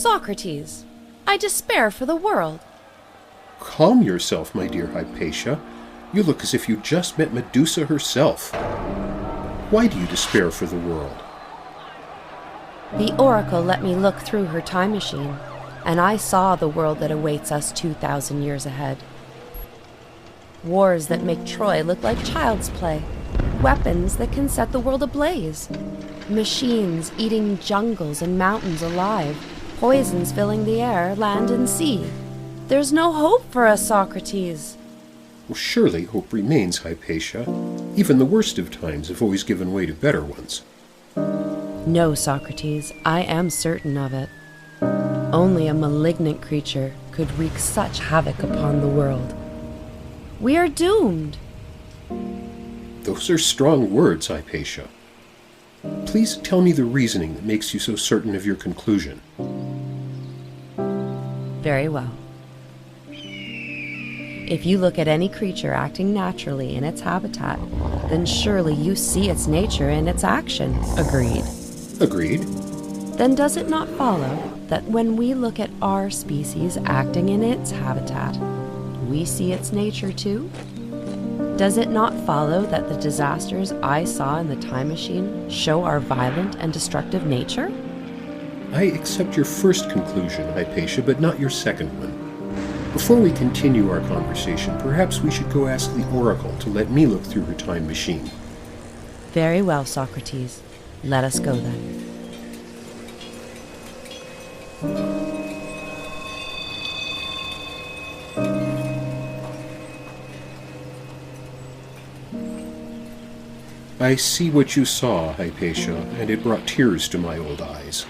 Socrates, I despair for the world. Calm yourself, my dear Hypatia. You look as if you just met Medusa herself. Why do you despair for the world? The oracle let me look through her time machine, and I saw the world that awaits us 2,000 years ahead. Wars that make Troy look like child's play. Weapons that can set the world ablaze. Machines eating jungles and mountains alive. Poisons filling the air, land and sea. There's no hope for us, Socrates. Well, surely hope remains, Hypatia. Even the worst of times have always given way to better ones. No, Socrates, I am certain of it. Only a malignant creature could wreak such havoc upon the world. We are doomed. Those are strong words, Hypatia. Please tell me the reasoning that makes you so certain of your conclusion. Very well. If you look at any creature acting naturally in its habitat, then surely you see its nature in its actions. Agreed? Agreed. Then does it not follow that when we look at our species acting in its habitat, we see its nature too? Does it not follow that the disasters I saw in the time machine show our violent and destructive nature? I accept your first conclusion, Hypatia, but not your second one. Before we continue our conversation, perhaps we should go ask the oracle to let me look through her time machine. Very well, Socrates. Let us go then. I see what you saw, Hypatia, and it brought tears to my old eyes.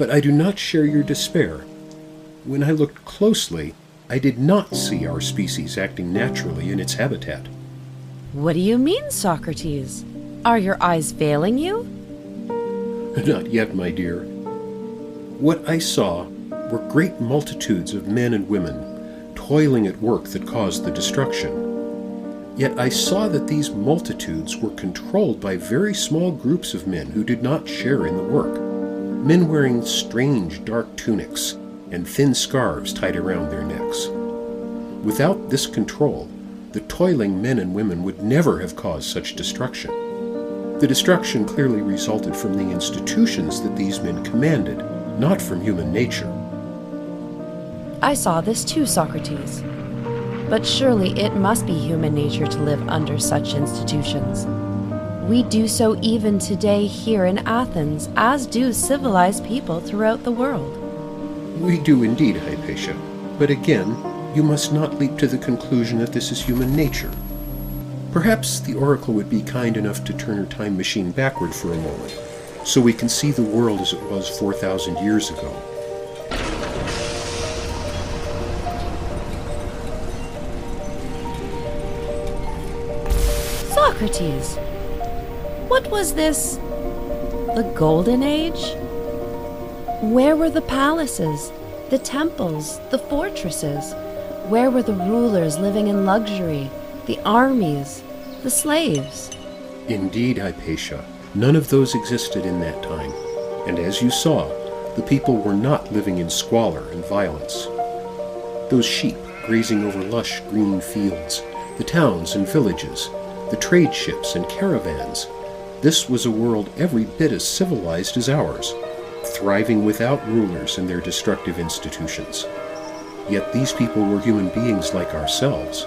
But I do not share your despair. When I looked closely, I did not see our species acting naturally in its habitat. What do you mean, Socrates? Are your eyes failing you? Not yet, my dear. What I saw were great multitudes of men and women toiling at work that caused the destruction. Yet I saw that these multitudes were controlled by very small groups of men who did not share in the work. Men wearing strange dark tunics and thin scarves tied around their necks. Without this control, the toiling men and women would never have caused such destruction. The destruction clearly resulted from the institutions that these men commanded, not from human nature. I saw this too, Socrates. But surely it must be human nature to live under such institutions. We do so even today here in Athens, as do civilized people throughout the world. We do indeed, Hypatia. But again, you must not leap to the conclusion that this is human nature. Perhaps the oracle would be kind enough to turn her time machine backward for a moment, so we can see the world as it was 4,000 years ago. Socrates, what was this? The Golden Age? Where were the palaces, the temples, the fortresses? Where were the rulers living in luxury, the armies, the slaves? Indeed, Hypatia, none of those existed in that time. And as you saw, the people were not living in squalor and violence. Those sheep grazing over lush green fields, the towns and villages, the trade ships and caravans, this was a world every bit as civilized as ours, thriving without rulers and their destructive institutions. Yet these people were human beings like ourselves.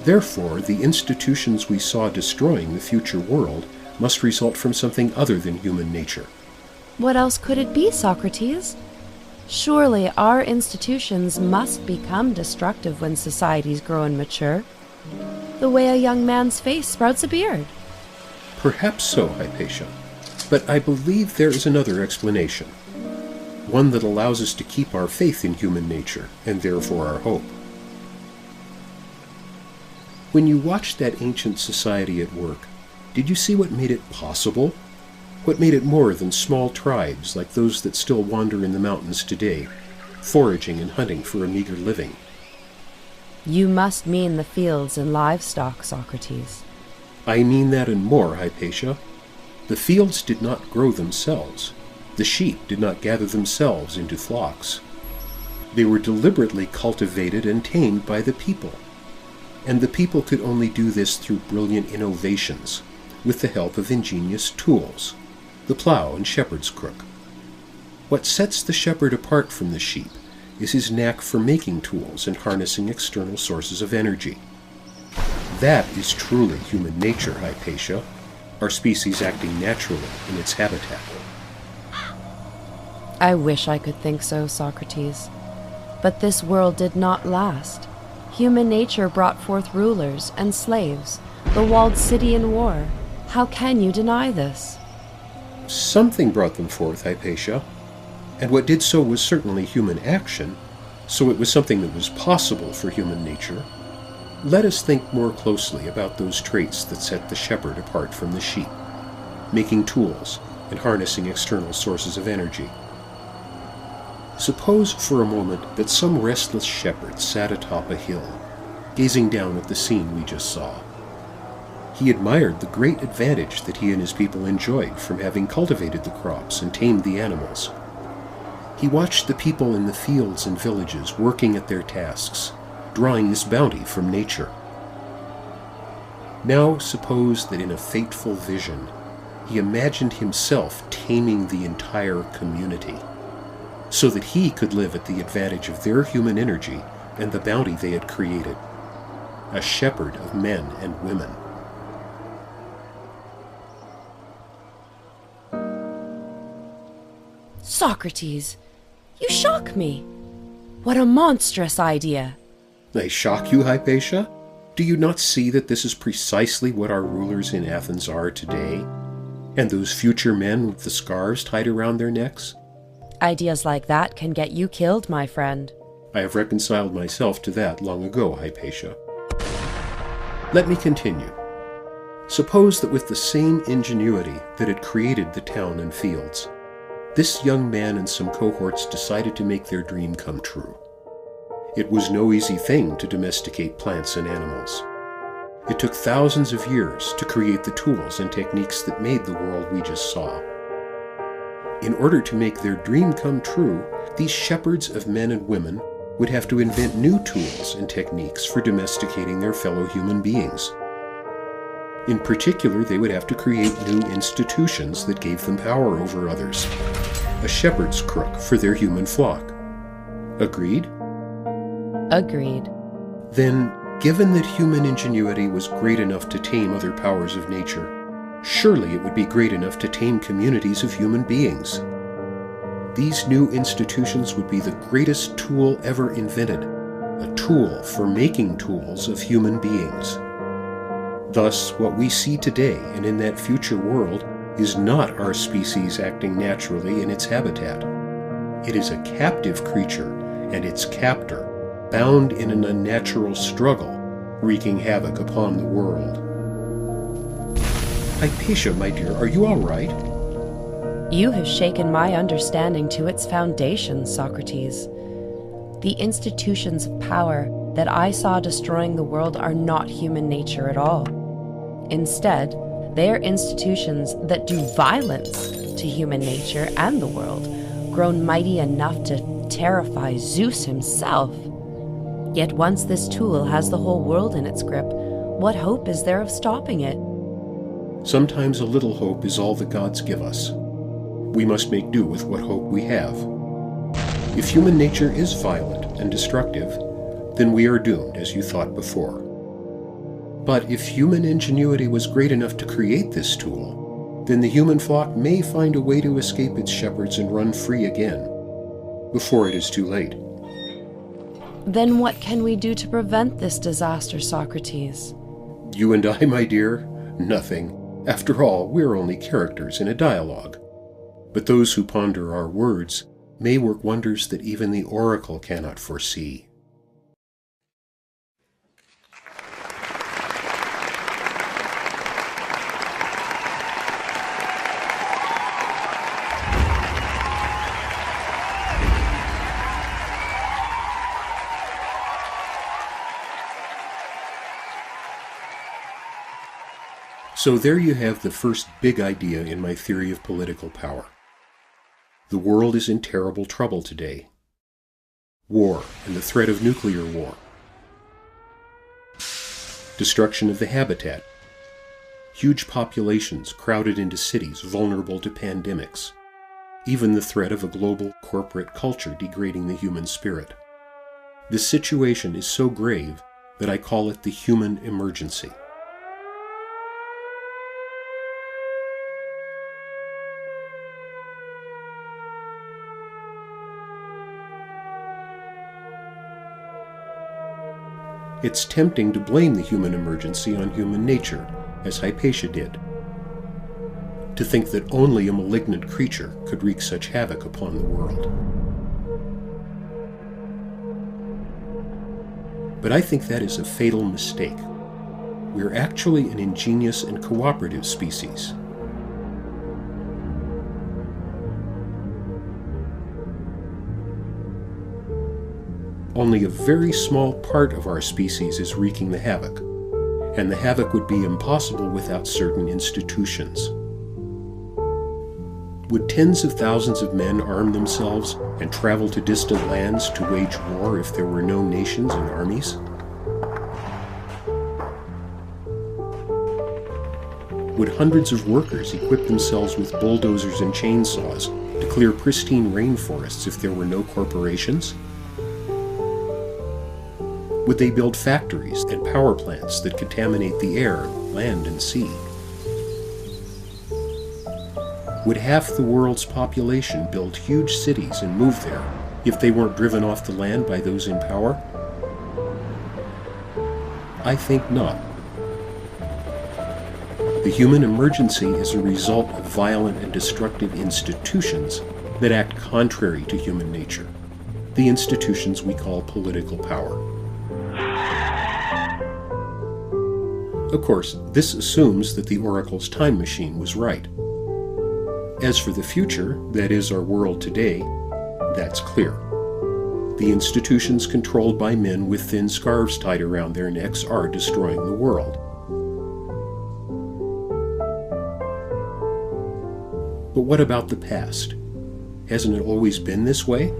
Therefore, the institutions we saw destroying the future world must result from something other than human nature. What else could it be, Socrates? Surely our institutions must become destructive when societies grow and mature, the way a young man's face sprouts a beard. Perhaps so, Hypatia. But I believe there is another explanation, one that allows us to keep our faith in human nature, and therefore our hope. When you watched that ancient society at work, did you see what made it possible? What made it more than small tribes like those that still wander in the mountains today, foraging and hunting for a meager living? You must mean the fields and livestock, Socrates. I mean that and more, Hypatia. The fields did not grow themselves. The sheep did not gather themselves into flocks. They were deliberately cultivated and tamed by the people, and the people could only do this through brilliant innovations, with the help of ingenious tools, the plow and shepherd's crook. What sets the shepherd apart from the sheep is his knack for making tools and harnessing external sources of energy. That is truly human nature, Hypatia, our species acting naturally in its habitat. I wish I could think so, Socrates. But this world did not last. Human nature brought forth rulers and slaves, the walled city and war. How can you deny this? Something brought them forth, Hypatia, and what did so was certainly human action, so it was something that was possible for human nature. Let us think more closely about those traits that set the shepherd apart from the sheep, making tools and harnessing external sources of energy. Suppose for a moment that some restless shepherd sat atop a hill, gazing down at the scene we just saw. He admired the great advantage that he and his people enjoyed from having cultivated the crops and tamed the animals. He watched the people in the fields and villages working at their tasks, drawing this bounty from nature. Now suppose that in a fateful vision, he imagined himself taming the entire community, so that he could live at the advantage of their human energy and the bounty they had created, a shepherd of men and women. Socrates, you shock me. What a monstrous idea. I shock you, Hypatia? Do you not see that this is precisely what our rulers in Athens are today? And those future men with the scarves tied around their necks? Ideas like that can get you killed, my friend. I have reconciled myself to that long ago, Hypatia. Let me continue. Suppose that with the same ingenuity that had created the town and fields, this young man and some cohorts decided to make their dream come true. It was no easy thing to domesticate plants and animals. It took thousands of years to create the tools and techniques that made the world we just saw. In order to make their dream come true, these shepherds of men and women would have to invent new tools and techniques for domesticating their fellow human beings. In particular, they would have to create new institutions that gave them power over others, a shepherd's crook for their human flock. Agreed? Agreed. Then, given that human ingenuity was great enough to tame other powers of nature, surely it would be great enough to tame communities of human beings. These new institutions would be the greatest tool ever invented, a tool for making tools of human beings. Thus, what we see today and in that future world is not our species acting naturally in its habitat. It is a captive creature and its captor, bound in an unnatural struggle, wreaking havoc upon the world. Hypatia, my dear, are you all right? You have shaken my understanding to its foundations, Socrates. The institutions of power that I saw destroying the world are not human nature at all. Instead, they are institutions that do violence to human nature and the world, grown mighty enough to terrify Zeus himself. Yet once this tool has the whole world in its grip, what hope is there of stopping it? Sometimes a little hope is all the gods give us. We must make do with what hope we have. If human nature is violent and destructive, then we are doomed, as you thought before. But if human ingenuity was great enough to create this tool, then the human flock may find a way to escape its shepherds and run free again, before it is too late. Then what can we do to prevent this disaster, Socrates? You and I, my dear? Nothing. After all, we're only characters in a dialogue. But those who ponder our words may work wonders that even the oracle cannot foresee. So there you have the first big idea in my theory of political power. The world is in terrible trouble today. War and the threat of nuclear war. Destruction of the habitat. Huge populations crowded into cities vulnerable to pandemics. Even the threat of a global corporate culture degrading the human spirit. This situation is so grave that I call it the human emergency. It's tempting to blame the human emergency on human nature, as Hypatia did. To think that only a malignant creature could wreak such havoc upon the world. But I think that is a fatal mistake. We are actually an ingenious and cooperative species. Only a very small part of our species is wreaking the havoc, and the havoc would be impossible without certain institutions. Would tens of thousands of men arm themselves and travel to distant lands to wage war if there were no nations and armies? Would hundreds of workers equip themselves with bulldozers and chainsaws to clear pristine rainforests if there were no corporations? Would they build factories and power plants that contaminate the air, land, and sea? Would half the world's population build huge cities and move there if they weren't driven off the land by those in power? I think not. The human emergency is a result of violent and destructive institutions that act contrary to human nature, the institutions we call political power. Of course, this assumes that the oracle's time machine was right. As for the future, that is our world today, that's clear. The institutions controlled by men with thin scarves tied around their necks are destroying the world. But what about the past? Hasn't it always been this way?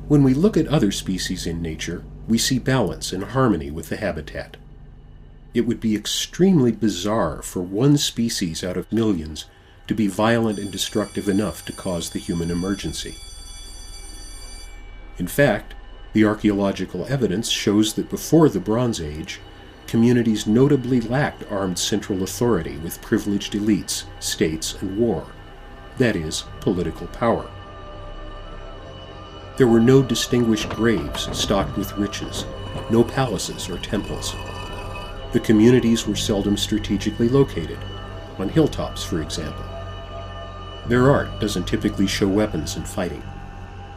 When we look at other species in nature, we see balance and harmony with the habitat. It would be extremely bizarre for one species out of millions to be violent and destructive enough to cause the human emergency. In fact, the archaeological evidence shows that before the Bronze Age, communities notably lacked armed central authority with privileged elites, states, and war. That is, political power. There were no distinguished graves stocked with riches, no palaces or temples. The communities were seldom strategically located, on hilltops, for example. Their art doesn't typically show weapons and fighting.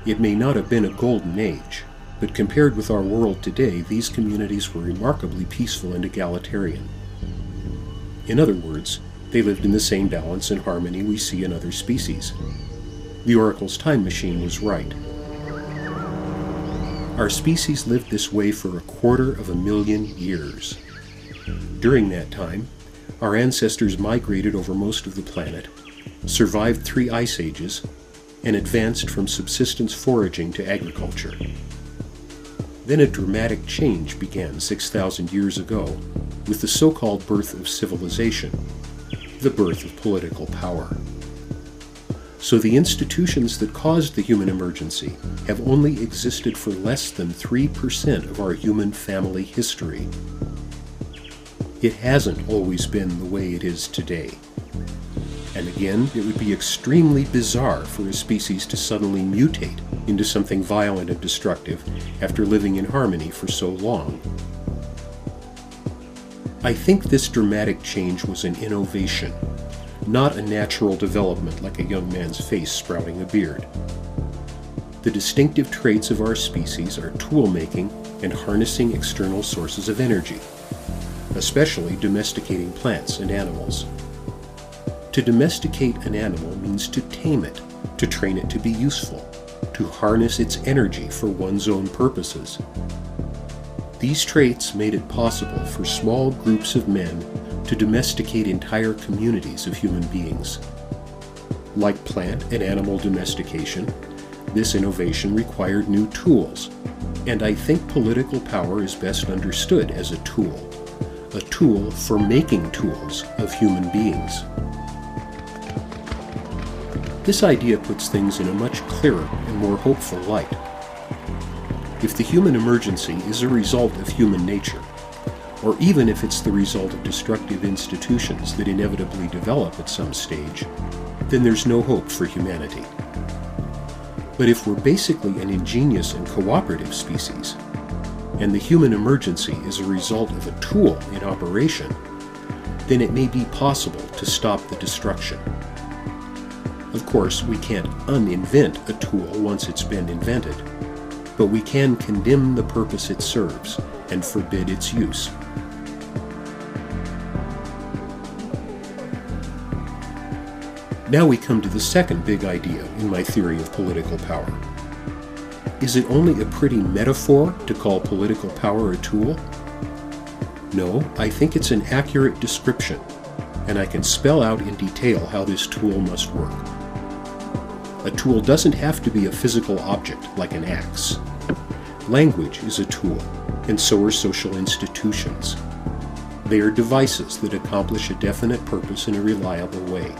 It may not have been a golden age, but compared with our world today, these communities were remarkably peaceful and egalitarian. In other words, they lived in the same balance and harmony we see in other species. The oracle's time machine was right. Our species lived this way for 250,000 years. During that time, our ancestors migrated over most of the planet, survived 3 ice ages, and advanced from subsistence foraging to agriculture. Then a dramatic change began 6,000 years ago with the so-called birth of civilization, the birth of political power. So the institutions that caused the human emergency have only existed for less than 3% of our human family history. It hasn't always been the way it is today. And again, it would be extremely bizarre for a species to suddenly mutate into something violent and destructive after living in harmony for so long. I think this dramatic change was an innovation, not a natural development like a young man's face sprouting a beard. The distinctive traits of our species are tool-making and harnessing external sources of energy, especially domesticating plants and animals. To domesticate an animal means to tame it, to train it to be useful, to harness its energy for one's own purposes. These traits made it possible for small groups of men to domesticate entire communities of human beings. Like plant and animal domestication, this innovation required new tools, and I think political power is best understood as a tool for making tools of human beings. This idea puts things in a much clearer and more hopeful light. If the human emergency is a result of human nature, or even if it's the result of destructive institutions that inevitably develop at some stage, then there's no hope for humanity. But if we're basically an ingenious and cooperative species, and the human emergency is a result of a tool in operation, then it may be possible to stop the destruction. Of course, we can't uninvent a tool once it's been invented, but we can condemn the purpose it serves and forbid its use. Now we come to the second big idea in my theory of political power. Is it only a pretty metaphor to call political power a tool? No, I think it's an accurate description, and I can spell out in detail how this tool must work. A tool doesn't have to be a physical object like an axe. Language is a tool, and so are social institutions. They are devices that accomplish a definite purpose in a reliable way.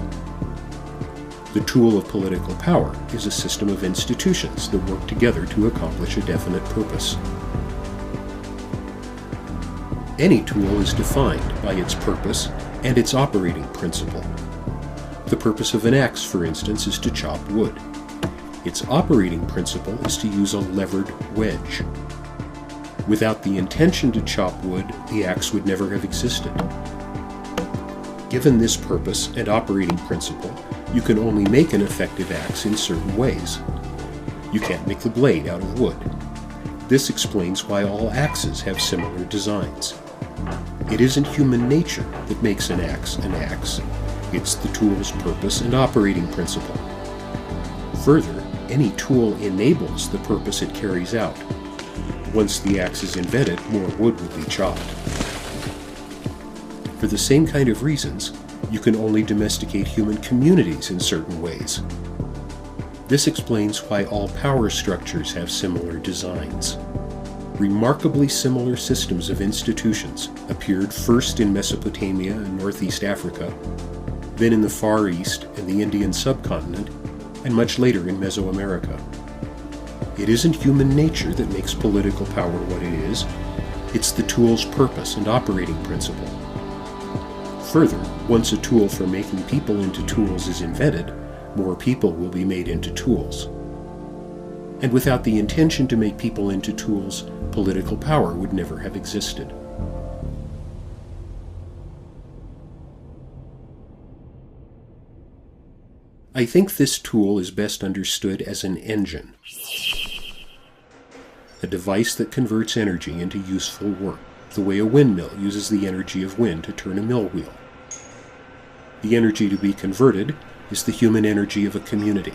The tool of political power is a system of institutions that work together to accomplish a definite purpose. Any tool is defined by its purpose and its operating principle. The purpose of an axe, for instance, is to chop wood. Its operating principle is to use a levered wedge. Without the intention to chop wood, the axe would never have existed. Given this purpose and operating principle, you can only make an effective axe in certain ways. You can't make the blade out of wood. This explains why all axes have similar designs. It isn't human nature that makes an axe an axe. It's the tool's purpose and operating principle. Further, any tool enables the purpose it carries out. Once the axe is invented, more wood will be chopped. For the same kind of reasons, you can only domesticate human communities in certain ways. This explains why all power structures have similar designs. Remarkably similar systems of institutions appeared first in Mesopotamia and Northeast Africa, then in the Far East and the Indian subcontinent, and much later in Mesoamerica. It isn't human nature that makes political power what it is. It's the tool's purpose and operating principle. Further, once a tool for making people into tools is invented, more people will be made into tools. And without the intention to make people into tools, political power would never have existed. I think this tool is best understood as an engine, a device that converts energy into useful work, the way a windmill uses the energy of wind to turn a mill wheel. The energy to be converted is the human energy of a community.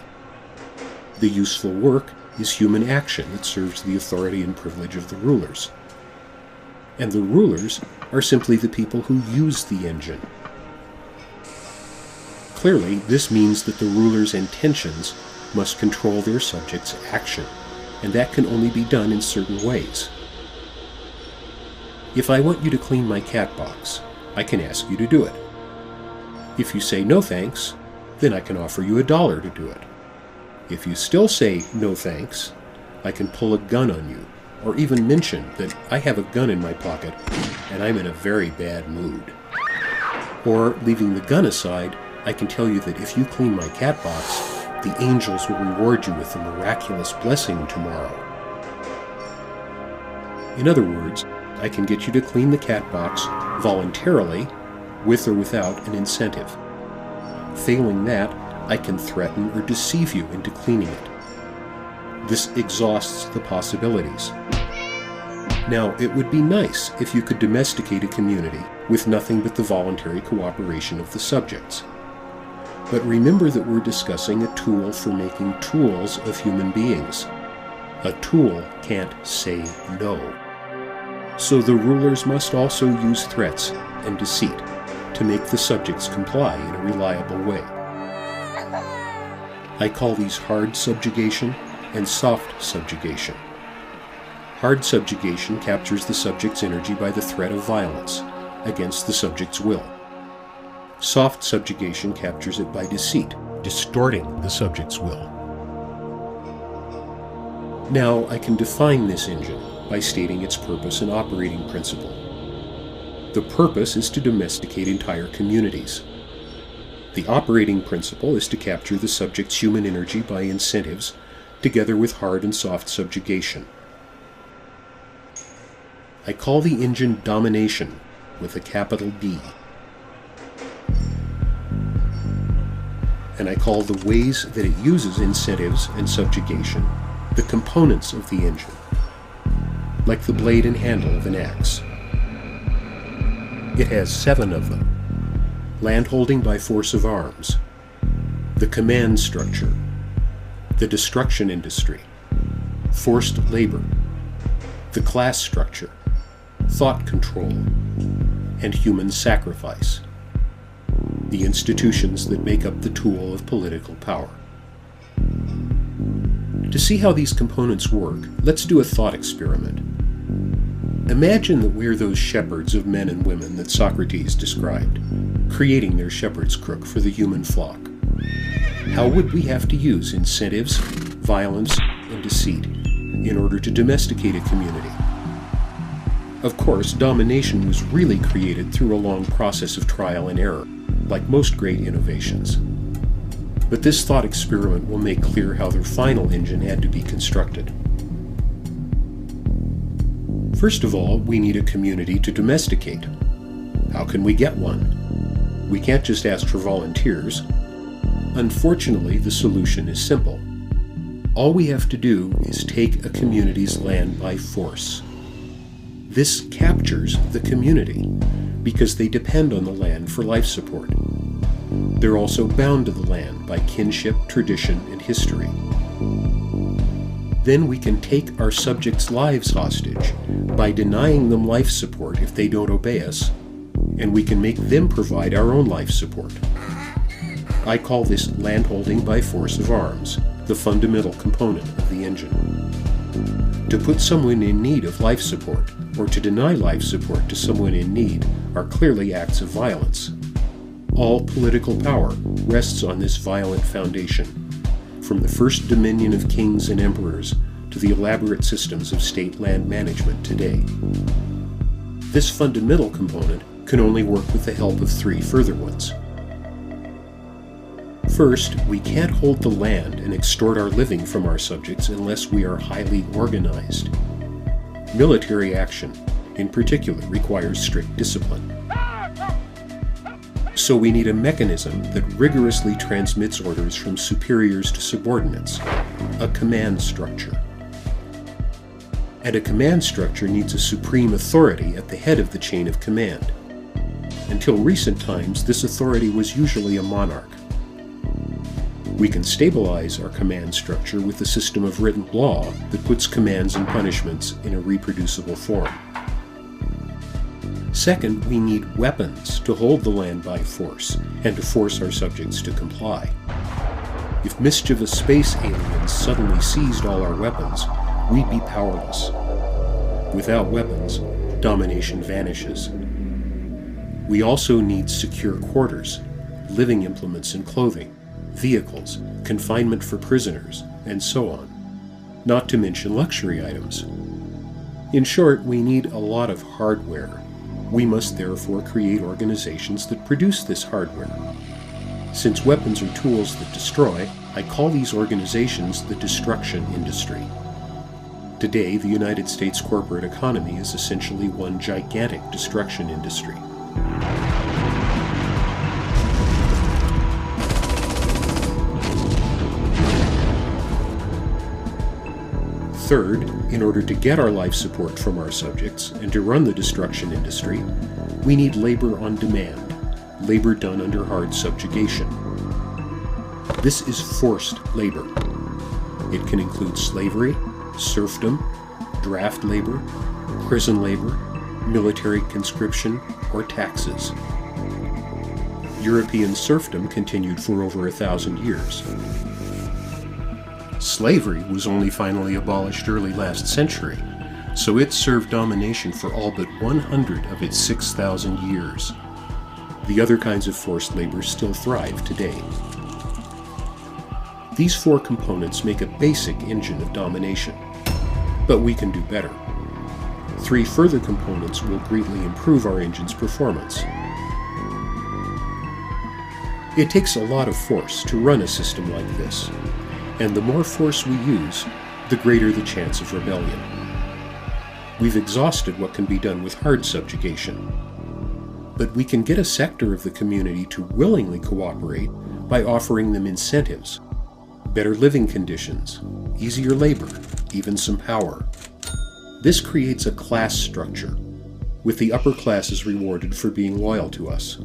The useful work is human action that serves the authority and privilege of the rulers. And the rulers are simply the people who use the engine. Clearly, this means that the ruler's intentions must control their subjects' action, and that can only be done in certain ways. If I want you to clean my cat box, I can ask you to do it. If you say no thanks, then I can offer you $1 to do it. If you still say no thanks, I can pull a gun on you, or even mention that I have a gun in my pocket and I'm in a very bad mood. Or, leaving the gun aside, I can tell you that if you clean my cat box, the angels will reward you with a miraculous blessing tomorrow. In other words, I can get you to clean the cat box voluntarily, with or without an incentive. Failing that, I can threaten or deceive you into cleaning it. This exhausts the possibilities. Now, it would be nice if you could domesticate a community with nothing but the voluntary cooperation of the subjects. But remember that we're discussing a tool for making tools of human beings. A tool can't say no. So the rulers must also use threats and deceit to make the subjects comply in a reliable way. I call these hard subjugation and soft subjugation. Hard subjugation captures the subject's energy by the threat of violence against the subject's will. Soft subjugation captures it by deceit, distorting the subject's will. Now I can define this engine by stating its purpose and operating principle. The purpose is to domesticate entire communities. The operating principle is to capture the subject's human energy by incentives, together with hard and soft subjugation. I call the engine Domination, with a capital D. And I call the ways that it uses incentives and subjugation the components of the engine, like the blade and handle of an axe. It has 7 of them: landholding by force of arms, the command structure, the destruction industry, forced labor, the class structure, thought control, and human sacrifice, the institutions that make up the tool of political power. To see how these components work, let's do a thought experiment. Imagine that we're those shepherds of men and women that Socrates described, creating their shepherd's crook for the human flock. How would we have to use incentives, violence, and deceit in order to domesticate a community? Of course, domination was really created through a long process of trial and error, like most great innovations. But this thought experiment will make clear how their final engine had to be constructed. First of all, we need a community to domesticate. How can we get one? We can't just ask for volunteers. Unfortunately, the solution is simple. All we have to do is take a community's land by force. This captures the community because they depend on the land for life support. They're also bound to the land by kinship, tradition, and history. Then we can take our subjects' lives hostage by denying them life support if they don't obey us, and we can make them provide our own life support. I call this landholding by force of arms, the fundamental component of the engine. To put someone in need of life support, or to deny life support to someone in need, are clearly acts of violence. All political power rests on this violent foundation, from the first dominion of kings and emperors to the elaborate systems of state land management today. This fundamental component can only work with the help of 3 further ones. First, we can't hold the land and extort our living from our subjects unless we are highly organized. Military action, in particular, requires strict discipline. So we need a mechanism that rigorously transmits orders from superiors to subordinates, a command structure. And a command structure needs a supreme authority at the head of the chain of command. Until recent times, this authority was usually a monarch. We can stabilize our command structure with a system of written law that puts commands and punishments in a reproducible form. Second, we need weapons to hold the land by force and to force our subjects to comply. If mischievous space aliens suddenly seized all our weapons, we'd be powerless. Without weapons, domination vanishes. We also need secure quarters, living implements and clothing, vehicles, confinement for prisoners, and so on, not to mention luxury items. In short, we need a lot of hardware. We must therefore create organizations that produce this hardware. Since weapons are tools that destroy, I call these organizations the destruction industry. Today, the United States corporate economy is essentially one gigantic destruction industry. Third, in order to get our life support from our subjects and to run the destruction industry, we need labor on demand, labor done under hard subjugation. This is forced labor. It can include slavery, serfdom, draft labor, prison labor, military conscription, or taxes. European serfdom continued for over 1,000 years. Slavery was only finally abolished early last century, so it served domination for all but 100 of its 6,000 years. The other kinds of forced labor still thrive today. These four components make a basic engine of domination, but we can do better. Three further components will greatly improve our engine's performance. It takes a lot of force to run a system like this, and the more force we use, the greater the chance of rebellion. We've exhausted what can be done with hard subjugation, but we can get a sector of the community to willingly cooperate by offering them incentives, better living conditions, easier labor, even some power. This creates a class structure, with the upper classes rewarded for being loyal to us.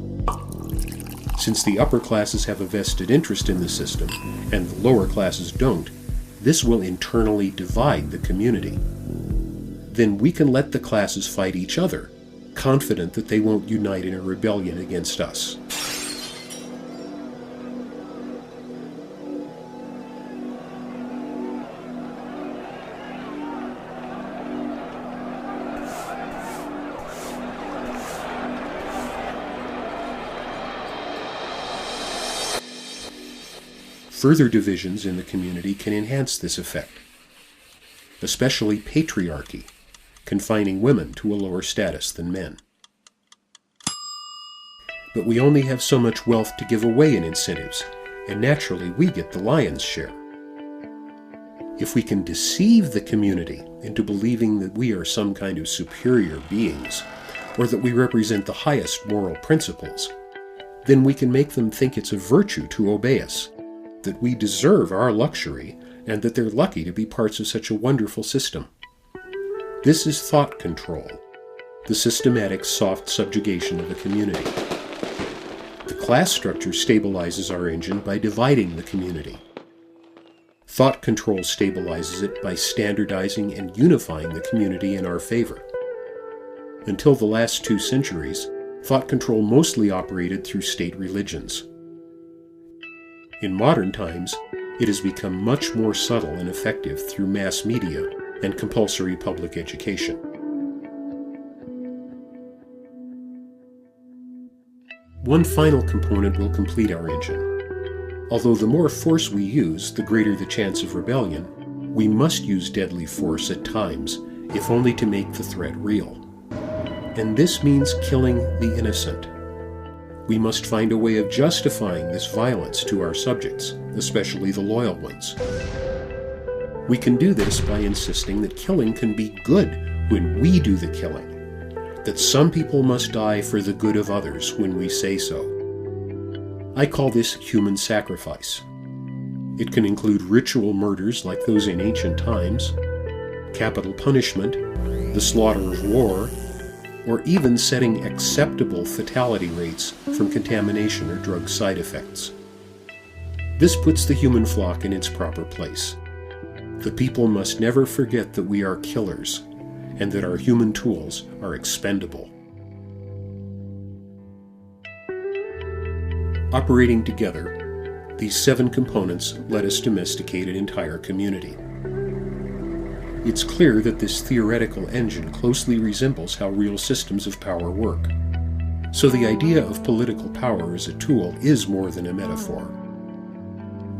Since the upper classes have a vested interest in the system, and the lower classes don't, this will internally divide the community. Then we can let the classes fight each other, confident that they won't unite in a rebellion against us. Further divisions in the community can enhance this effect, especially patriarchy, confining women to a lower status than men. But we only have so much wealth to give away in incentives, and naturally we get the lion's share. If we can deceive the community into believing that we are some kind of superior beings, or that we represent the highest moral principles, then we can make them think it's a virtue to obey us, that we deserve our luxury, and that they're lucky to be parts of such a wonderful system. This is thought control, the systematic soft subjugation of a community. The class structure stabilizes our engine by dividing the community. Thought control stabilizes it by standardizing and unifying the community in our favor. Until the last 2 centuries, thought control mostly operated through state religions. In modern times, it has become much more subtle and effective through mass media and compulsory public education. One final component will complete our engine. Although the more force we use, the greater the chance of rebellion, we must use deadly force at times, if only to make the threat real. And this means killing the innocent. We must find a way of justifying this violence to our subjects, especially the loyal ones. We can do this by insisting that killing can be good when we do the killing, that some people must die for the good of others when we say so. I call this human sacrifice. It can include ritual murders like those in ancient times, capital punishment, the slaughter of war, or even setting acceptable fatality rates from contamination or drug side effects. This puts the human flock in its proper place. The people must never forget that we are killers, and that our human tools are expendable. Operating together, these 7 components let us domesticate an entire community. It's clear that this theoretical engine closely resembles how real systems of power work. So the idea of political power as a tool is more than a metaphor.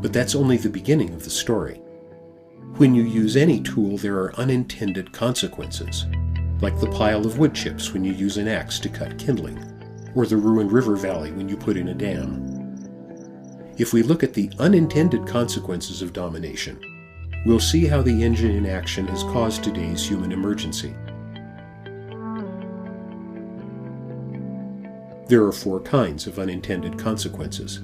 But that's only the beginning of the story. When you use any tool, there are unintended consequences, like the pile of wood chips when you use an axe to cut kindling, or the ruined river valley when you put in a dam. If we look at the unintended consequences of domination, we'll see how the engine in action has caused today's human emergency. There are 4 kinds of unintended consequences.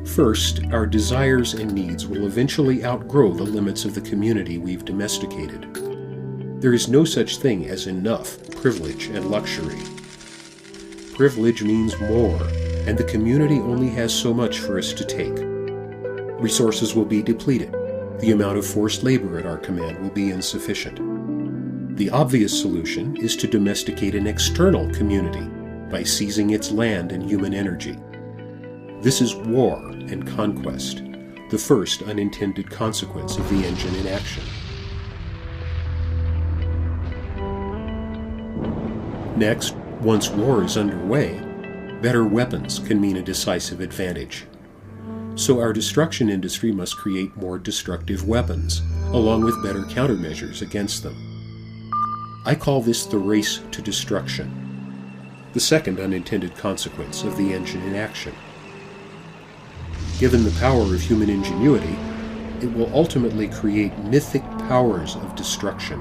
First, our desires and needs will eventually outgrow the limits of the community we've domesticated. There is no such thing as enough privilege and luxury. Privilege means more, and the community only has so much for us to take. Resources will be depleted. The amount of forced labor at our command will be insufficient. The obvious solution is to domesticate an external community by seizing its land and human energy. This is war and conquest, the first unintended consequence of the engine in action. Next, once war is underway, better weapons can mean a decisive advantage. So our destruction industry must create more destructive weapons, along with better countermeasures against them. I call this the race to destruction, the second unintended consequence of the engine in action. Given the power of human ingenuity, it will ultimately create mythic powers of destruction,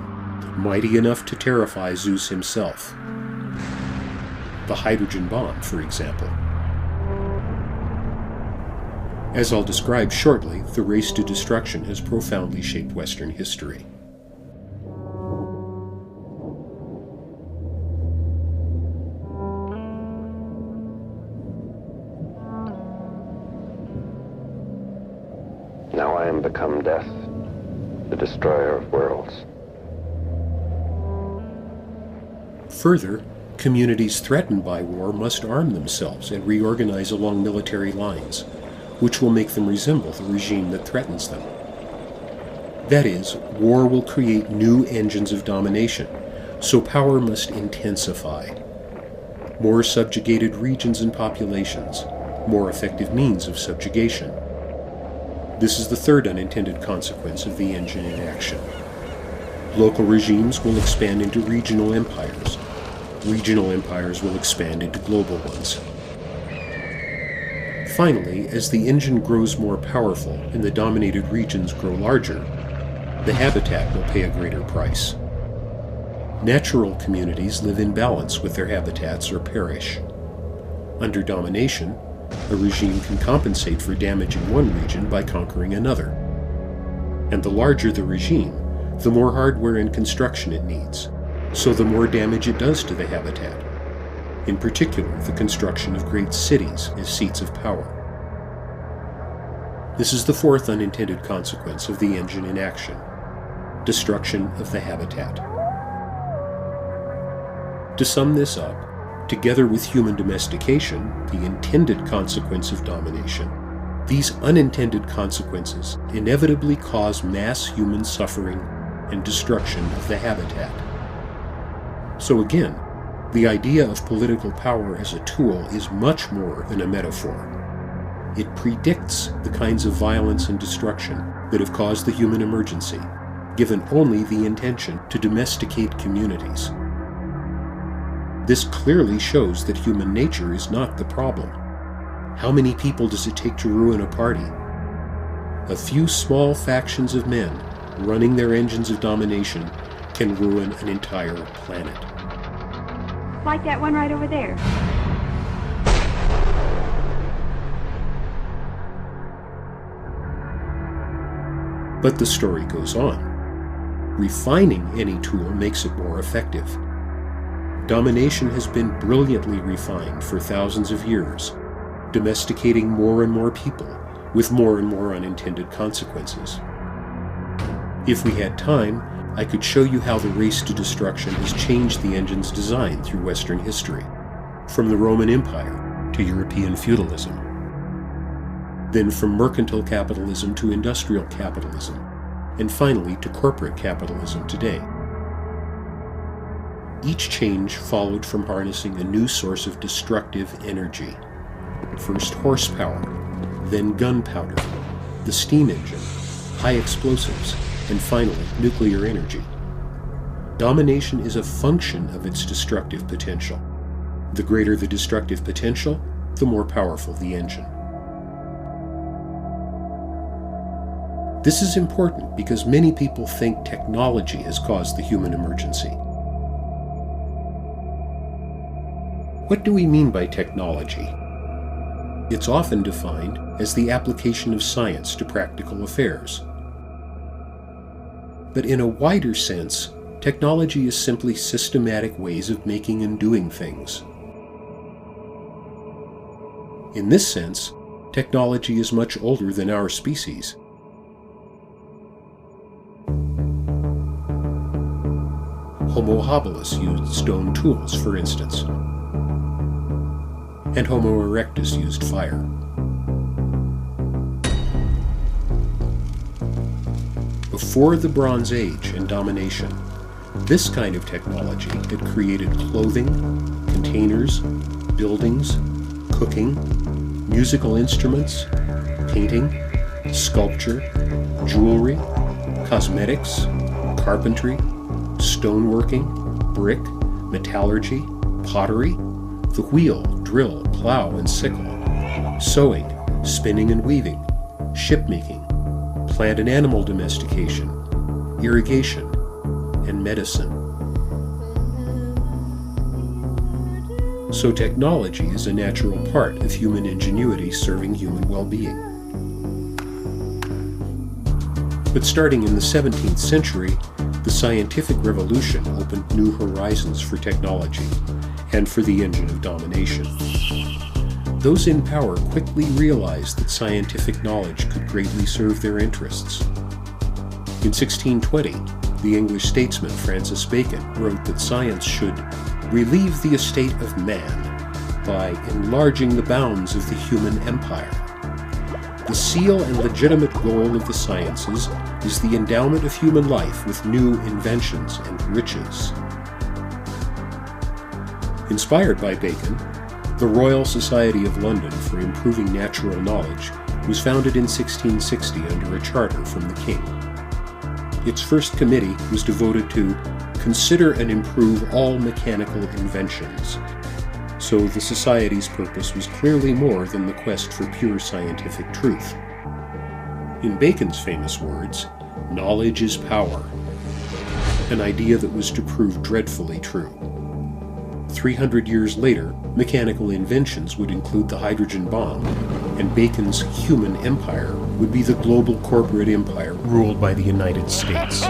mighty enough to terrify Zeus himself. The hydrogen bomb, for example. As I'll describe shortly, the race to destruction has profoundly shaped Western history. Now I am become death, the destroyer of worlds. Further, communities threatened by war must arm themselves and reorganize along military lines, which will make them resemble the regime that threatens them. That is, war will create new engines of domination, so power must intensify. More subjugated regions and populations, more effective means of subjugation. This is the third unintended consequence of the engine in action. Local regimes will expand into regional empires. Regional empires will expand into global ones. Finally, as the engine grows more powerful and the dominated regions grow larger, the habitat will pay a greater price. Natural communities live in balance with their habitats or perish. Under domination, a regime can compensate for damage in one region by conquering another. And the larger the regime, the more hardware and construction it needs, so the more damage it does to the habitat. In particular, the construction of great cities as seats of power. This is the fourth unintended consequence of the engine in action: destruction of the habitat. To sum this up, together with human domestication, the intended consequence of domination, these unintended consequences inevitably cause mass human suffering and destruction of the habitat. So again, the idea of political power as a tool is much more than a metaphor. It predicts the kinds of violence and destruction that have caused the human emergency, given only the intention to domesticate communities. This clearly shows that human nature is not the problem. How many people does it take to ruin a party? A few small factions of men running their engines of domination can ruin an entire planet. Like that one right over there. But the story goes on. Refining any tool makes it more effective. Domination has been brilliantly refined for thousands of years, domesticating more and more people with more and more unintended consequences. If we had time, I could show you how the race to destruction has changed the engine's design through Western history, from the Roman Empire to European feudalism, then from mercantile capitalism to industrial capitalism, and finally to corporate capitalism today. Each change followed from harnessing a new source of destructive energy. First horsepower, then gunpowder, the steam engine, high explosives, and finally nuclear energy. Domination is a function of its destructive potential. The greater the destructive potential, the more powerful the engine. This is important because many people think technology has caused the human emergency. What do we mean by technology? It's often defined as the application of science to practical affairs. But in a wider sense, technology is simply systematic ways of making and doing things. In this sense, technology is much older than our species. Homo habilis used stone tools, for instance, and Homo erectus used fire. Before the Bronze Age and Domination, this kind of technology had created clothing, containers, buildings, cooking, musical instruments, painting, sculpture, jewelry, cosmetics, carpentry, stoneworking, brick, metallurgy, pottery, the wheel, drill, plow, and sickle, sewing, spinning and weaving, shipmaking, plant and animal domestication, irrigation, and medicine. So technology is a natural part of human ingenuity serving human well-being. But starting in the 17th century, the scientific revolution opened new horizons for technology and for the engine of domination. Those in power quickly realized that scientific knowledge could greatly serve their interests. In 1620, the English statesman Francis Bacon wrote that science should relieve the estate of man by enlarging the bounds of the human empire. The seal and legitimate goal of the sciences is the endowment of human life with new inventions and riches. Inspired by Bacon, the Royal Society of London for Improving Natural Knowledge was founded in 1660 under a charter from the King. Its first committee was devoted to consider and improve all mechanical inventions. So the Society's purpose was clearly more than the quest for pure scientific truth. In Bacon's famous words, knowledge is power, an idea that was to prove dreadfully true. 300 years later, mechanical inventions would include the hydrogen bomb, and Bacon's human empire would be the global corporate empire ruled by the United States.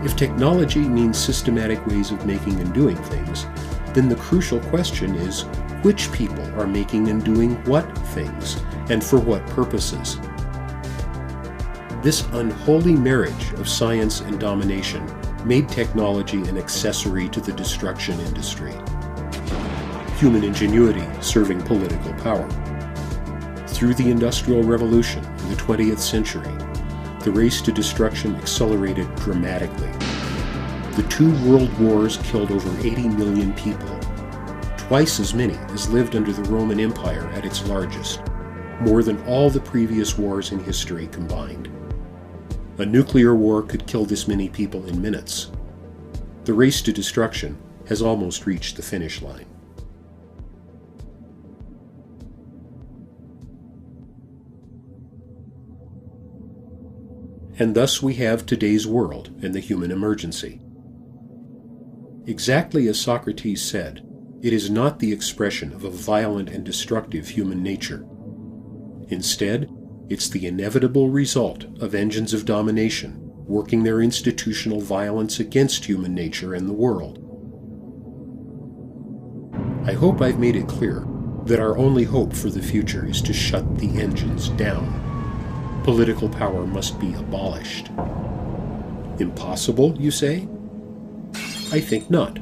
If technology means systematic ways of making and doing things, then the crucial question is, which people are making and doing what things, and for what purposes? This unholy marriage of science and domination made technology an accessory to the destruction industry. Human ingenuity serving political power. Through the Industrial Revolution in the 20th century, the race to destruction accelerated dramatically. The 2 world wars killed over 80 million people, twice as many as lived under the Roman Empire at its largest, more than all the previous wars in history combined. A nuclear war could kill this many people in minutes. The race to destruction has almost reached the finish line. And thus we have today's world and the human emergency. Exactly as Socrates said, it is not the expression of a violent and destructive human nature. Instead, it's the inevitable result of engines of domination working their institutional violence against human nature and the world. I hope I've made it clear that our only hope for the future is to shut the engines down. Political power must be abolished. Impossible, you say? I think not.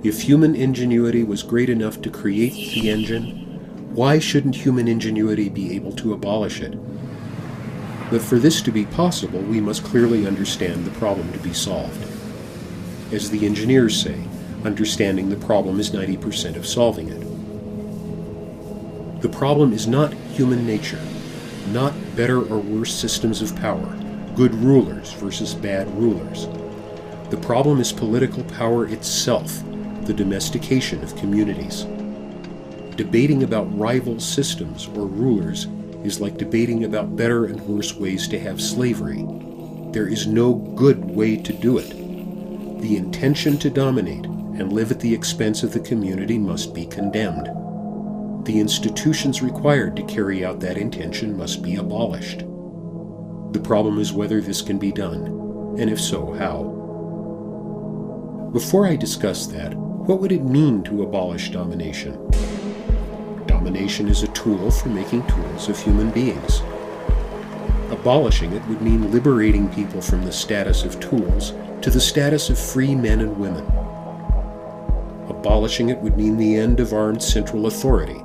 If human ingenuity was great enough to create the engine, why shouldn't human ingenuity be able to abolish it? But for this to be possible, we must clearly understand the problem to be solved. As the engineers say, understanding the problem is 90% of solving it. The problem is not human nature, not better or worse systems of power, good rulers versus bad rulers. The problem is political power itself, the domestication of communities. Debating about rival systems or rulers is like debating about better and worse ways to have slavery. There is no good way to do it. The intention to dominate and live at the expense of the community must be condemned. The institutions required to carry out that intention must be abolished. The problem is whether this can be done, and if so, how. Before I discuss that, what would it mean to abolish domination? Domination is a tool for making tools of human beings. Abolishing it would mean liberating people from the status of tools to the status of free men and women. Abolishing it would mean the end of armed central authority,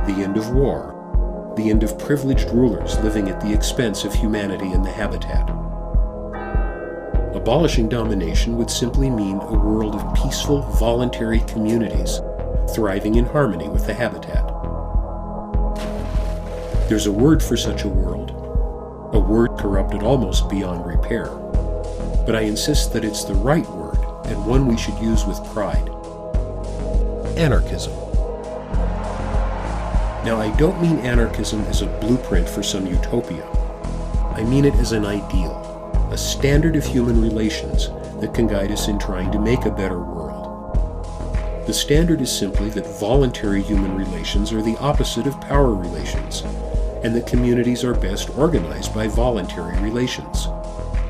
the end of war, the end of privileged rulers living at the expense of humanity and the habitat. Abolishing domination would simply mean a world of peaceful, voluntary communities thriving in harmony with the habitat. There's a word for such a world, a word corrupted almost beyond repair, but I insist that it's the right word and one we should use with pride. Anarchism. Now, I don't mean anarchism as a blueprint for some utopia. I mean it as an ideal, a standard of human relations that can guide us in trying to make a better world. The standard is simply that voluntary human relations are the opposite of power relations, and that communities are best organized by voluntary relations.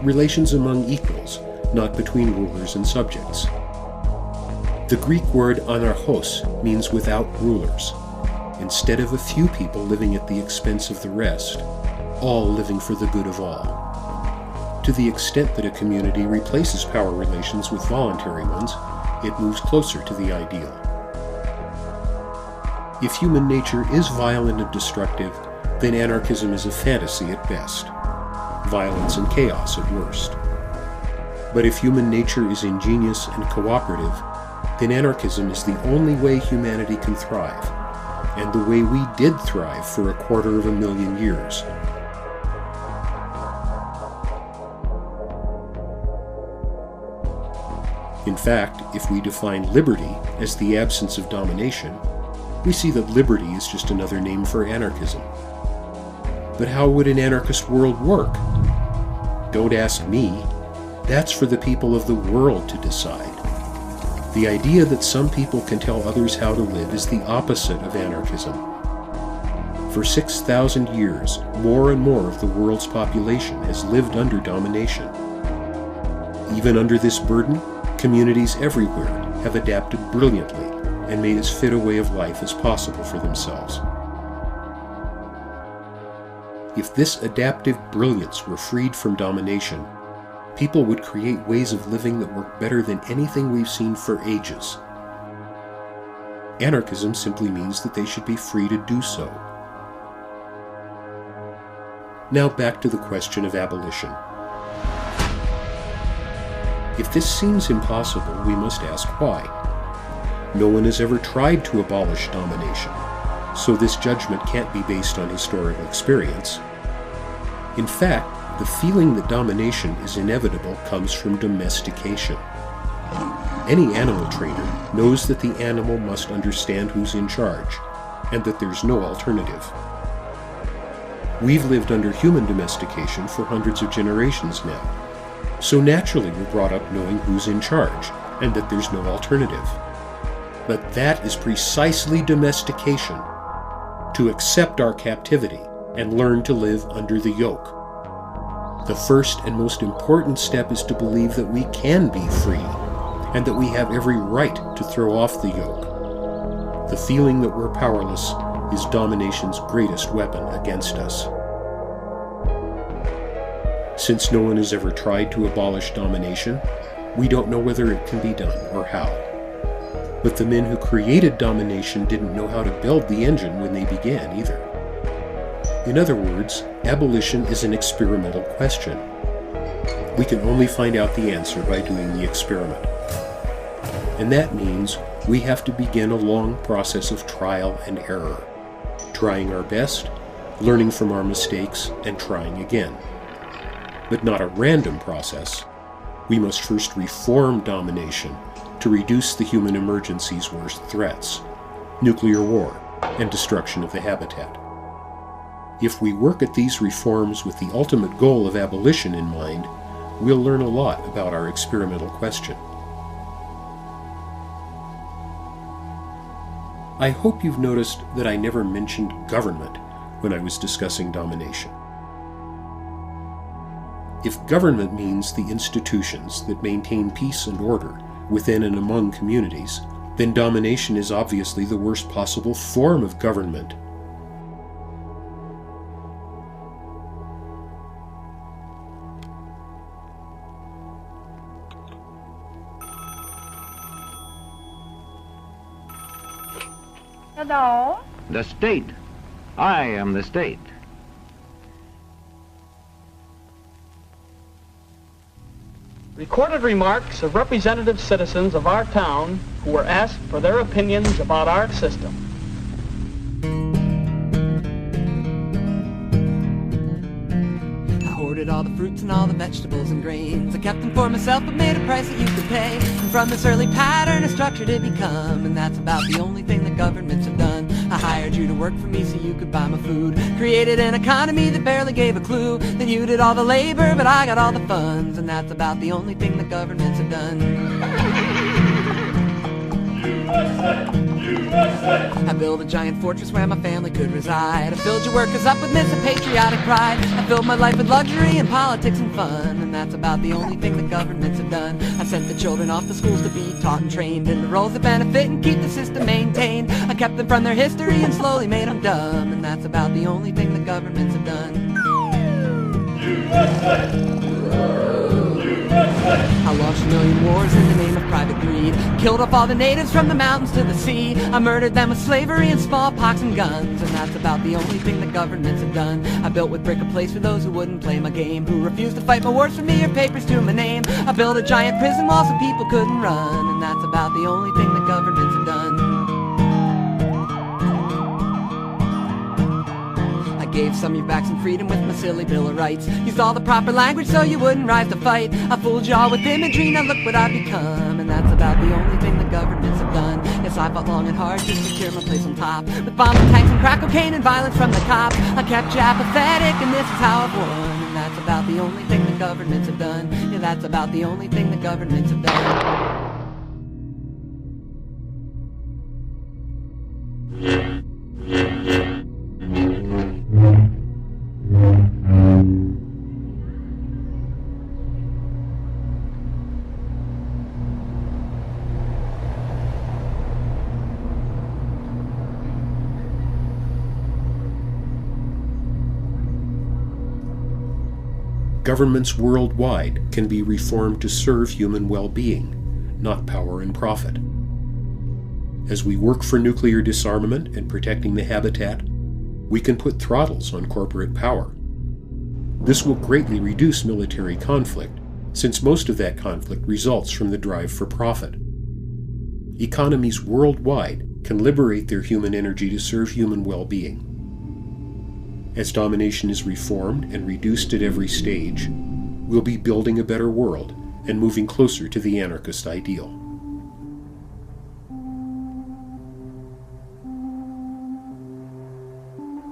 Relations among equals, not between rulers and subjects. The Greek word anarchos means without rulers. Instead of a few people living at the expense of the rest, all living for the good of all. To the extent that a community replaces power relations with voluntary ones, it moves closer to the ideal. If human nature is violent and destructive, then anarchism is a fantasy at best, violence and chaos at worst. But if human nature is ingenious and cooperative, then anarchism is the only way humanity can thrive, and the way we did thrive for 250,000 years. In fact, if we define liberty as the absence of domination, we see that liberty is just another name for anarchism. But how would an anarchist world work? Don't ask me. That's for the people of the world to decide. The idea that some people can tell others how to live is the opposite of anarchism. For 6,000 years, more and more of the world's population has lived under domination. Even under this burden, communities everywhere have adapted brilliantly and made as fit a way of life as possible for themselves. If this adaptive brilliance were freed from domination, people would create ways of living that work better than anything we've seen for ages. Anarchism simply means that they should be free to do so. Now back to the question of abolition. If this seems impossible, we must ask why. No one has ever tried to abolish domination, so this judgment can't be based on historical experience. In fact, the feeling that domination is inevitable comes from domestication. Any animal trainer knows that the animal must understand who's in charge, and that there's no alternative. We've lived under human domestication for hundreds of generations now, so naturally we're brought up knowing who's in charge, and that there's no alternative. But that is precisely domestication, to accept our captivity and learn to live under the yoke. The first and most important step is to believe that we can be free, and that we have every right to throw off the yoke. The feeling that we're powerless is domination's greatest weapon against us. Since no one has ever tried to abolish domination, we don't know whether it can be done or how. But the men who created domination didn't know how to build the engine when they began either. In other words, abolition is an experimental question. We can only find out the answer by doing the experiment. And that means we have to begin a long process of trial and error. trying our best, learning from our mistakes, and trying again. But not a random process. We must first reform domination to reduce the human emergency's worst threats: nuclear war and destruction of the habitat. If we work at these reforms with the ultimate goal of abolition in mind, we'll learn a lot about our experimental question. I hope you've noticed that I never mentioned government when I was discussing domination. If government means the institutions that maintain peace and order within and among communities, then domination is obviously the worst possible form of government. Hello? The state. I am the state. Recorded remarks of representative citizens of our town who were asked for their opinions about our system. I hoarded all the fruits and all the vegetables and grains. I kept them for myself but made a price that you could pay. And from this early pattern a structure to become, and that's about the only thing that governments have done. I hired you to work for me so you could buy my food. Created an economy that barely gave a clue. Then you did all the labor but I got all the funds, and that's about the only thing that governments have done. I built a giant fortress where my family could reside. I filled your workers up with myths of patriotic pride. I filled my life with luxury and politics and fun, and that's about the only thing that governments have done. I sent the children off to schools to be taught and trained in the roles that benefit and keep the system maintained. I kept them from their history and slowly made them dumb, and that's about the only thing that governments have done. I launched a million wars in the name of private greed. Killed off all the natives from the mountains to the sea. I murdered them with slavery and smallpox and guns, and that's about the only thing that governments have done. I built with brick a place for those who wouldn't play my game, who refused to fight my wars for me or papers to my name. I built a giant prison wall so people couldn't run, and that's about the only thing that governments have done. Gave some of you back some freedom with my silly Bill of Rights. Used all the proper language so you wouldn't rise to fight. I fooled y'all with imagery, now look what I've become, and that's about the only thing that governments have done. Yes, I fought long and hard to secure my place on top, with bombs and tanks and crack cocaine and violence from the cops. I kept you apathetic, and this is how I've won, and that's about the only thing that governments have done. Yeah, that's about the only thing that governments have done. Governments worldwide can be reformed to serve human well-being, not power and profit. As we work for nuclear disarmament and protecting the habitat, we can put throttles on corporate power. This will greatly reduce military conflict, since most of that conflict results from the drive for profit. Economies worldwide can liberate their human energy to serve human well-being. As domination is reformed and reduced at every stage, we'll be building a better world and moving closer to the anarchist ideal.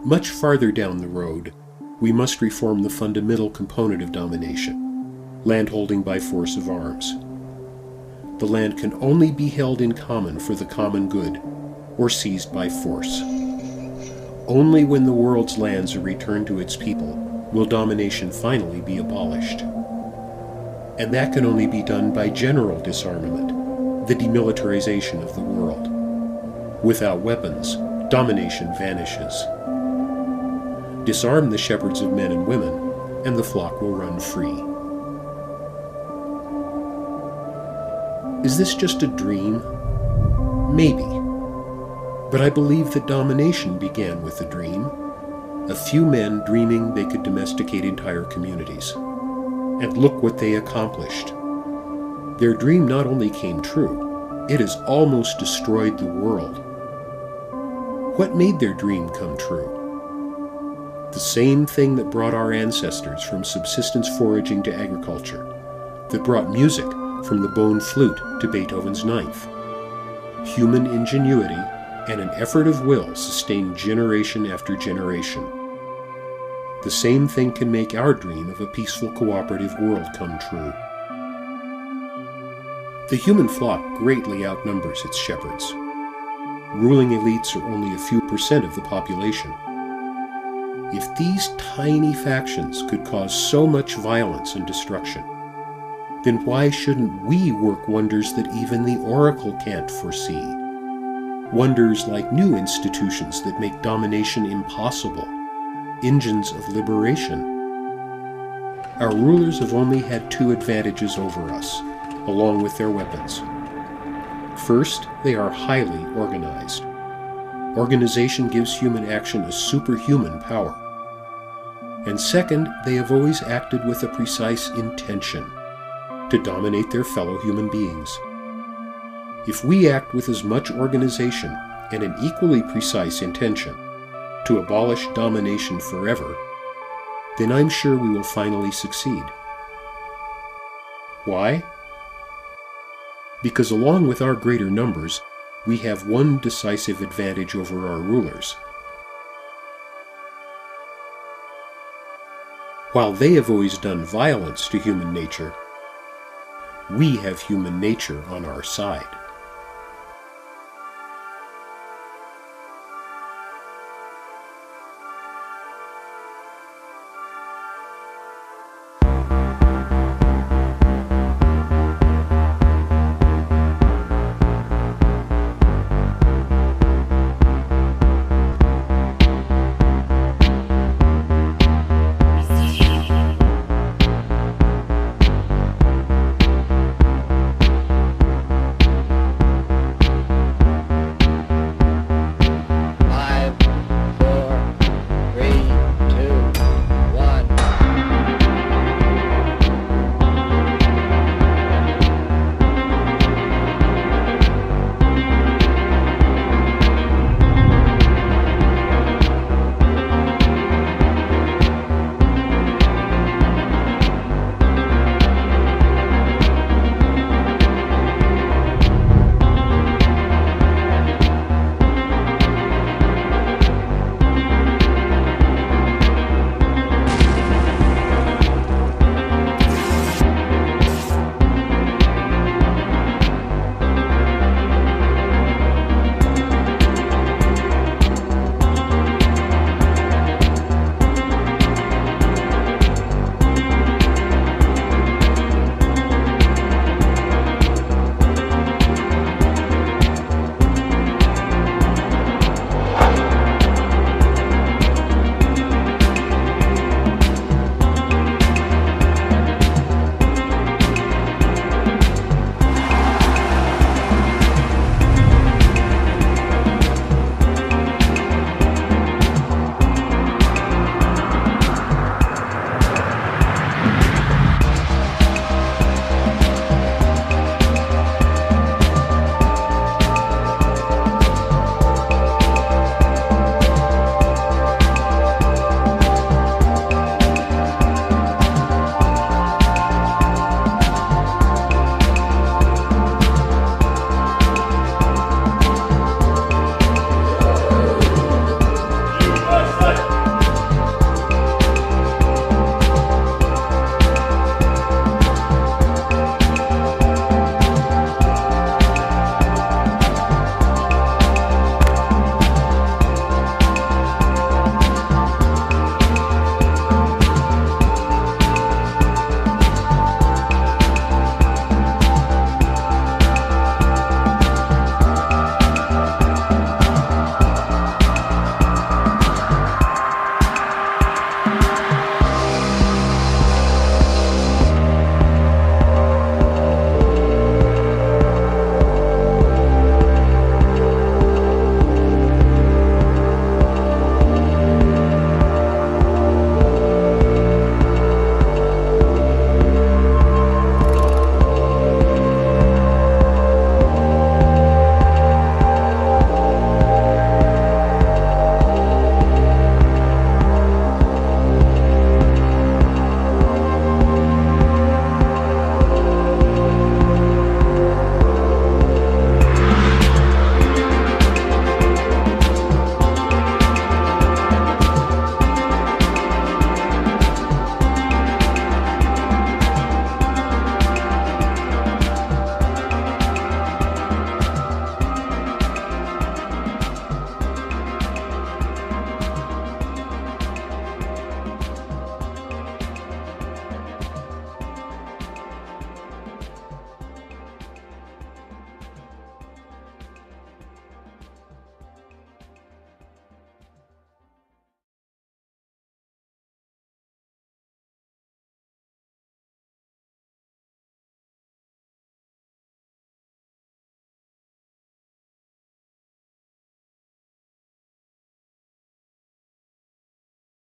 Much farther down the road, we must reform the fundamental component of domination, landholding by force of arms. The land can only be held in common for the common good, or seized by force. Only when the world's lands are returned to its people will domination finally be abolished. And that can only be done by general disarmament, the demilitarization of the world. Without weapons, domination vanishes. Disarm the shepherds of men and women, and the flock will run free. Is this just a dream? Maybe. But I believe that domination began with a dream. A few men dreaming they could domesticate entire communities. And look what they accomplished. Their dream not only came true, it has almost destroyed the world. What made their dream come true? The same thing that brought our ancestors from subsistence foraging to agriculture, that brought music from the bone flute to Beethoven's Ninth. Human ingenuity and an effort of will sustained generation after generation. The same thing can make our dream of a peaceful, cooperative world come true. The human flock greatly outnumbers its shepherds. Ruling elites are only a few % of the population. If these tiny factions could cause so much violence and destruction, then why shouldn't we work wonders that even the oracle can't foresee? Wonders like new institutions that make domination impossible, engines of liberation. Our rulers have only had two advantages over us, along with their weapons. First, they are highly organized. Organization gives human action a superhuman power. And second, they have always acted with a precise intention, to dominate their fellow human beings. If we act with as much organization and an equally precise intention to abolish domination forever, then I'm sure we will finally succeed. Why? Because along with our greater numbers, we have one decisive advantage over our rulers. While they have always done violence to human nature, we have human nature on our side.